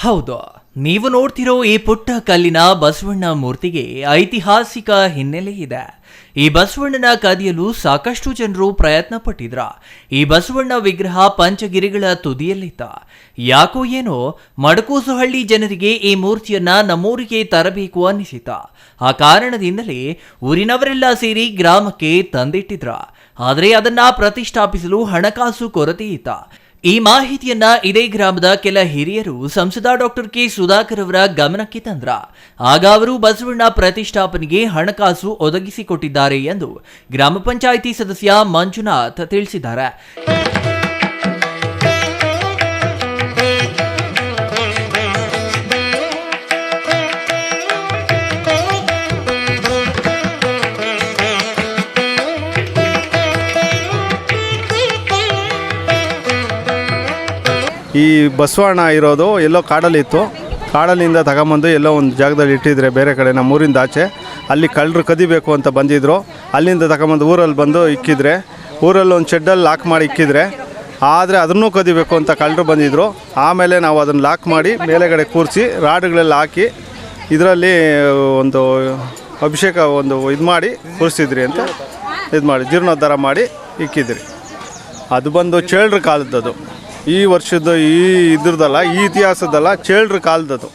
ಹೌದು, ನೀವು ನೋಡ್ತಿರೋ ಈ ಪುಟ್ಟ ಕಲ್ಲಿನ ಬಸವಣ್ಣ ಮೂರ್ತಿಗೆ ಐತಿಹಾಸಿಕ ಹಿನ್ನೆಲೆ ಇದೆ. ಈ ಬಸವಣ್ಣನ ಕದಿಯಲು ಸಾಕಷ್ಟು ಜನರು ಪ್ರಯತ್ನ ಪಟ್ಟಿದ್ರ. ಈ ಬಸವಣ್ಣ ವಿಗ್ರಹ ಪಂಚಗಿರಿಗಳ ತುದಿಯಲ್ಲಿತ್ತ. ಯಾಕೋ ಏನೋ ಮಡಕೋಸಹಳ್ಳಿ ಜನರಿಗೆ ಈ ಮೂರ್ತಿಯನ್ನ ನಮ್ಮೂರಿಗೆ ತರಬೇಕು ಅನ್ನಿಸಿತ. ಆ ಕಾರಣದಿಂದಲೇ ಊರಿನವರೆಲ್ಲ ಸೇರಿ ಗ್ರಾಮಕ್ಕೆ ತಂದಿಟ್ಟಿದ್ರ. ಆದರೆ ಅದನ್ನ ಪ್ರತಿಷ್ಠಾಪಿಸಲು ಹಣಕಾಸು ಕೊರತೆ ಇತ್ತ. ಈ ಮಾಹಿತಿಯನ್ನ ಇದೇ ಗ್ರಾಮದ ಕೆಲ ಹಿರಿಯರು ಸಂಸದ ಡಾಕ್ಟರ್ ಕೆ ಸುಧಾಕರ್ ಅವರ ಗಮನಕ್ಕೆ ತಂದ್ರ. ಆಗ ಅವರು ಬಸವಣ್ಣ ಪ್ರತಿಷ್ಠಾಪನೆಗೆ ಹಣಕಾಸು ಒದಗಿಸಿಕೊಟ್ಟಿದ್ದಾರೆ ಎಂದು ಗ್ರಾಮ ಪಂಚಾಯಿತಿ ಸದಸ್ಯ ಮಂಜುನಾಥ್ ತಿಳಿಸಿದ್ದಾರೆ. ಈ ಬಸವಣ್ಣ ಇರೋದು ಎಲ್ಲೋ ಕಾಡಲ್ಲಿತ್ತು. ಕಾಡಲ್ಲಿಂದ ತಗೊಂಬಂದು ಎಲ್ಲೋ ಒಂದು ಜಾಗದಲ್ಲಿ ಇಟ್ಟಿದ್ರೆ ಬೇರೆ ಕಡೆ ನಮ್ಮೂರಿಂದ ಆಚೆ ಅಲ್ಲಿ ಕಳ್ಳರು ಕದಿಬೇಕು ಅಂತ ಬಂದಿದ್ದರು. ಅಲ್ಲಿಂದ ತಗೊಂಬಂದು ಊರಲ್ಲಿ ಬಂದು ಇಕ್ಕಿದ್ರೆ, ಊರಲ್ಲಿ ಒಂದು ಶೆಡ್ಡಲ್ಲಿ ಲಾಕ್ ಮಾಡಿ ಇಕ್ಕಿದ್ರೆ, ಆದರೆ ಅದನ್ನೂ ಕದಿಬೇಕು ಅಂತ ಕಳ್ಳರು ಬಂದಿದ್ದರು. ಆಮೇಲೆ ನಾವು ಅದನ್ನು ಲಾಕ್ ಮಾಡಿ ಮೇಲೆಗಡೆ ಕೂರಿಸಿ ರಾಡ್ಗಳೆಲ್ಲ ಹಾಕಿ ಇದರಲ್ಲಿ ಒಂದು ಅಭಿಷೇಕ ಒಂದು ಇದು ಮಾಡಿ ಕೂರಿಸಿದ್ರಿ ಅಂತ ಇದು ಮಾಡಿ ಜೀರ್ಣೋದ್ಧಾರ ಮಾಡಿ ಇಕ್ಕಿದ್ರಿ. ಅದು ಬಂದು ಚೇಳ್ರ ಕಾಲದ್ದದು. ಈ ವರ್ಷದ ಇದ್ರದ್ದಲ್ಲ, ಈ ಇತಿಹಾಸದಲ್ಲ, ಚೇಳ್ರ ಕಾಲದದು.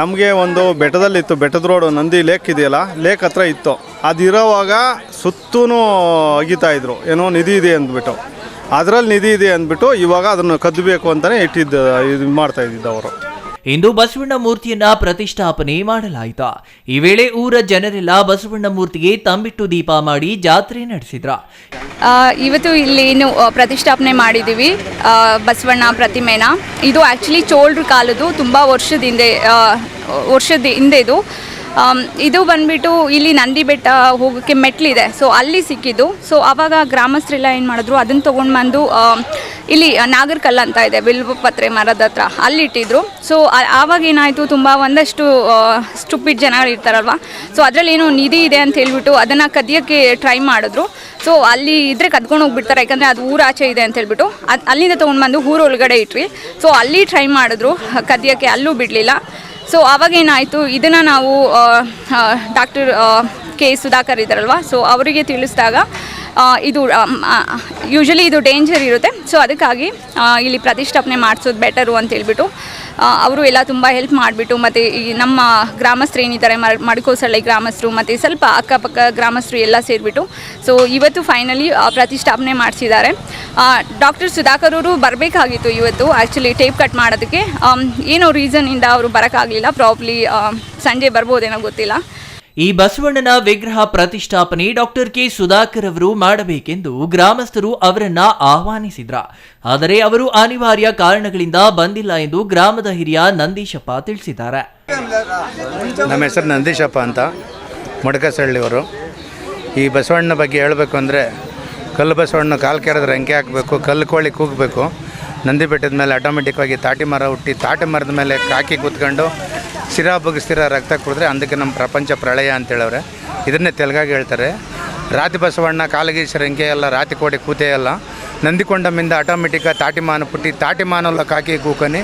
ನಮಗೆ ಒಂದು ಬೆಟ್ಟದಲ್ಲಿತ್ತು, ಬೆಟ್ಟದ ರೋಡು ನಂದಿ ಲೇಕ್ ಇದೆಯಲ್ಲ, ಲೇಕ್ ಹತ್ರ ಇತ್ತು. ಅದಿರೋವಾಗ ಸುತ್ತೂ ಅಗಿತಾಯಿದ್ರು, ಏನೋ ನಿಧಿ ಇದೆ ಅಂದ್ಬಿಟ್ಟು. ಅದರಲ್ಲಿ ನಿಧಿ ಇದೆ ಅಂದ್ಬಿಟ್ಟು ಇವಾಗ ಅದನ್ನು ಕದ್ದಬೇಕು ಅಂತಲೇ ಇದು ಮಾಡ್ತಾಯಿದ್ದಿದ್ದು ಅವರು. ಇಂದು ಬಸವಣ್ಣ ಮೂರ್ತಿಯನ್ನ ಪ್ರತಿಷ್ಠಾಪನೆ ಮಾಡಲಾಯಿತು. ಈ ವೇಳೆ ಊರ ಜನರೆಲ್ಲ ಬಸವಣ್ಣ ಮೂರ್ತಿಗೆ ತಂಬಿಟ್ಟು ದೀಪ ಮಾಡಿ ಜಾತ್ರೆ ನಡೆಸಿದ್ರ. ಇವತ್ತು ಇಲ್ಲಿ ಏನು ಪ್ರತಿಷ್ಠಾಪನೆ ಮಾಡಿದ್ದೀವಿ ಬಸವಣ್ಣ ಪ್ರತಿಮೆನ. ಇದು ಆ್ಯಕ್ಚುಲಿ ಚೋಳರ ಕಾಲದ್ದು, ತುಂಬ ವರ್ಷದ ಹಿಂದೆದು. ಇದು ಬಂದುಬಿಟ್ಟು ಇಲ್ಲಿ ನಂದಿ ಬೆಟ್ಟ ಹೋಗೋಕ್ಕೆ ಮೆಟ್ಲಿದೆ, ಸೊ ಅಲ್ಲಿ ಸಿಕ್ಕಿದ್ದು. ಸೊ ಆವಾಗ ಗ್ರಾಮಸ್ಥರೆಲ್ಲ ಏನು ಮಾಡಿದ್ರು, ಅದನ್ನು ತೊಗೊಂಡು ಬಂದು ಇಲ್ಲಿ ನಾಗರಕಲ್ಲ ಅಂತ ಇದೆ, ಬಿಲ್ವಪತ್ರೆ ಮರದ ಹತ್ರ, ಅಲ್ಲಿಟ್ಟಿದ್ರು. ಸೊ ಆವಾಗ ಏನಾಯಿತು, ತುಂಬ ಒಂದಷ್ಟು ಸ್ಟುಪಿಡ್ ಜನಗಳು ಇರ್ತಾರಲ್ವ, ಸೊ ಅದರಲ್ಲಿ ಏನೋ ನಿಧಿ ಇದೆ ಅಂತ ಹೇಳ್ಬಿಟ್ಟು ಅದನ್ನು ಕದಿಯೋಕ್ಕೆ ಟ್ರೈ ಮಾಡಿದ್ರು. ಸೊ ಅಲ್ಲಿ ಇದ್ರೆ ಕದ್ಕೊಂಡು ಹೋಗ್ಬಿಡ್ತಾರೆ, ಯಾಕಂದರೆ ಅದು ಊರಾಚೆ ಇದೆ ಅಂತ ಹೇಳ್ಬಿಟ್ಟು ಅಲ್ಲಿಂದ ತೊಗೊಂಡು ಬಂದು ಊರೊಳಗಡೆ ಇಟ್ವಿ. ಸೊ ಅಲ್ಲಿ ಟ್ರೈ ಮಾಡಿದ್ರು ಕದಿಯೋಕ್ಕೆ, ಅಲ್ಲೂ ಬಿಡಲಿಲ್ಲ. ಸೊ ಆವಾಗೇನಾಯಿತು, ಇದನ್ನು ನಾವು ಡಾಕ್ಟರ್ ಕೆ ಸುಧಾಕರ್ ಇದ್ದಾರಲ್ವ, ಸೊ ಅವರಿಗೆ ತಿಳಿಸಿದಾಗ ಇದು ಯೂಶ್ವಲಿ ಇದು ಡೇಂಜರ್ ಇರುತ್ತೆ, ಸೊ ಅದಕ್ಕಾಗಿ ಇಲ್ಲಿ ಪ್ರತಿಷ್ಠಾಪನೆ ಮಾಡಿಸೋದು ಬೆಟರು ಅಂತ ಹೇಳ್ಬಿಟ್ಟು ಅವರು ಎಲ್ಲ ತುಂಬ ಹೆಲ್ಪ್ ಮಾಡಿಬಿಟ್ಟು, ಮತ್ತು ಈ ನಮ್ಮ ಗ್ರಾಮಸ್ಥರು ಏನಿದ್ದಾರೆ ಮಡಕೋಸಳ್ಳಿ ಗ್ರಾಮಸ್ಥರು ಮತ್ತು ಸ್ವಲ್ಪ ಅಕ್ಕಪಕ್ಕ ಗ್ರಾಮಸ್ಥರು ಎಲ್ಲ ಸೇರಿಬಿಟ್ಟು ಸೊ ಇವತ್ತು ಫೈನಲಿ ಪ್ರತಿಷ್ಠಾಪನೆ ಮಾಡಿಸಿದ್ದಾರೆ. ಡಾಕ್ಟರ್ ಸುಧಾಕರ್ ಅವರು ಬರಬೇಕಾಗಿತ್ತು ಇವತ್ತು ಆ್ಯಕ್ಚುಲಿ ಟೇಪ್ ಕಟ್ ಮಾಡೋದಕ್ಕೆ. ಏನೋ ರೀಸನ್ನಿಂದ ಅವರು ಬರೋಕ್ಕಾಗಲಿಲ್ಲ, ಪ್ರಾಬ್ಲಿ ಸಂಜೆ ಬರ್ಬೋದೇನೋ ಗೊತ್ತಿಲ್ಲ. ಈ ಬಸವಣ್ಣನ ವಿಗ್ರಹ ಪ್ರತಿಷ್ಠಾಪನೆ ಡಾಕ್ಟರ್ ಕೆ ಸುಧಾಕರ್ ಅವರು ಮಾಡಬೇಕೆಂದು ಗ್ರಾಮಸ್ಥರು ಅವರನ್ನ ಆಹ್ವಾನಿಸಿದ್ರ. ಆದರೆ ಅವರು ಅನಿವಾರ್ಯ ಕಾರಣಗಳಿಂದ ಬಂದಿಲ್ಲ ಎಂದು ಗ್ರಾಮದ ಹಿರಿಯ ನಂದೀಶಪ್ಪ ತಿಳಿಸಿದ್ದಾರೆ. ನಮ್ಮ ಹೆಸರು ನಂದೀಶಪ್ಪ ಅಂತ, ಮೊಡಕಸಳ್ಳಿಯವರು. ಈ ಬಸವಣ್ಣ ಬಗ್ಗೆ ಹೇಳಬೇಕು ಅಂದರೆ, ಕಲ್ಲು ಬಸವಣ್ಣ ಕಾಲು ಕೆರೆದ್ರೆ ಅಂಕೆ ಹಾಕಬೇಕು, ಕಲ್ಲು ಕೋಳಿ ಕೂಗಬೇಕು. ನಂದಿ ಬೆಟ್ಟದ ಮೇಲೆ ಆಟೋಮೆಟಿಕ್ಕಾಗಿ ತಾಟಿ ಮರ ಹುಟ್ಟಿ, ತಾಟಿ ಮರದ ಮೇಲೆ ಕಾಕಿ ಕೂತ್ಕೊಂಡು ಸಿರಾ ಬಗ್ಗಿಸ್ತಿರ ರಕ್ತ ಕುಡಿದ್ರೆ ಅದಕ್ಕೆ ನಮ್ಮ ಪ್ರಪಂಚ ಪ್ರಳಯ ಅಂತೇಳವ್ರೆ. ಇದನ್ನೇ ತೆಲುಗಾಗಿ ಹೇಳ್ತಾರೆ. ರಾತಿ ಬಸವಣ್ಣ ಕಾಲಗೀಶ್ವರ ಅಂಕೆ ಎಲ್ಲ, ರಾತಿ ಕೋಡಿ ಕೂತೆ ಎಲ್ಲ, ನಂದಿಕೊಂಡಮಿಂದ ಆಟೋಮೆಟಿಕ್ಕಾಗಿ ತಾಟಿಮಾನ ಪುಟ್ಟಿ, ತಾಟಿಮಾನಲ್ಲ ಕಾಕಿ ಕೂಕನಿ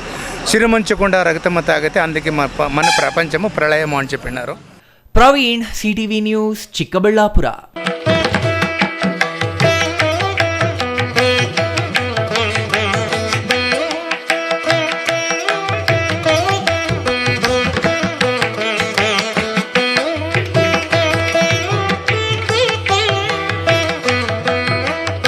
ಸಿರಿಮಂಚುಕೊಂಡ ರಕ್ತಮತ ಆಗುತ್ತೆ. అందుకే మన ప్రపంచము ప్రళయము అని చెప్పినారు. Praveen, CTV news, చిక్కబళ్ళాపుర.